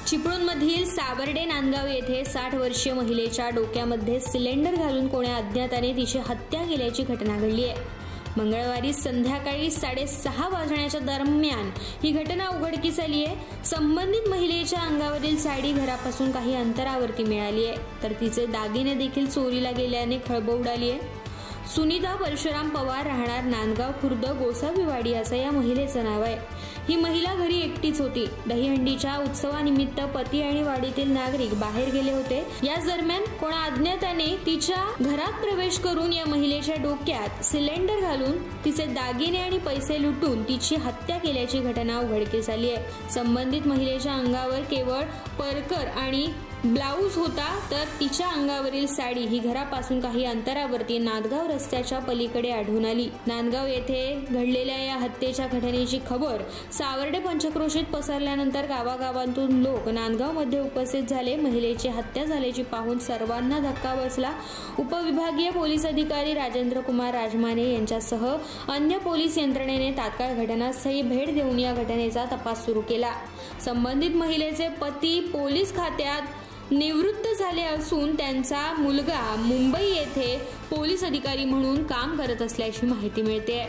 चिपळूणमधील सावर्डे नांदगाव येथे 60 वर्षीय महिलेच्या डोक्यामध्ये सिलेंडर घालून कोण्या अज्ञाताने तिची हत्या केल्याची घटना घडली आहे। मंगळवारी संध्याकाळी 6:30 वाजण्याच्या दरम्यान ही घटना उघडकीस आली आहे। संबंधित महिलेच्या अंगावरील साडी घरापासून काही अंतरावरती मिळाली आहे, तर तिचे दागिने देखील चोरीला गेल्याने खळबळ उडाली आहे। सुनीता परशुराम पवार, राहणार नांदगाव खुर्द गोसावीवाडी असं या महिलेचं नाव आहे। ही महिला घरी एकटीच होती। दहीहंडीच्या उत्सवानिमित्त पती आणि वाडीतील नागरिक बाहेर गेले होते। याच दरम्यान कोणा अज्ञाताने तिच्या घरात प्रवेश करून या महिलेच्या डोक्यात सिलेंडर घालून तिचे दागिने आणि पैसे लुटून तिची हत्या केल्याची घटना उघडकीस आली आहे। संबंधित महिलेच्या अंगावर केवळ परकर आणि ब्लाऊज होता, तर तिच्या अंगावरील साडी ही घरापासून काही अंतरावरती नांदगाव रस्त्याच्या पलीकडे आढळून आली। नांदगाव येथे घडलेल्या या हत्येच्या घटनेची खबर सावर्डे पंचक्रोशीत पसरल्यानंतर गावागावांतून लोक नांदगावमध्ये उपस्थित झाले। महिलेची हत्या झाल्याची पाहून सर्वांना धक्का बसला। उपविभागीय पोलीस अधिकारी राजेंद्र कुमार राजमाने यांच्यासह अन्य पोलीस यंत्रणेने तात्काळ घटनास्थळी भेट देऊन या घटनेचा तपास सुरू केला। संबंधित महिलेचे पती पोलीस खात्यात निवृत्त झाले असून त्यांचा मुलगा मुंबई येथे पोलीस अधिकारी म्हणून काम करत असल्याची माहिती मिळते।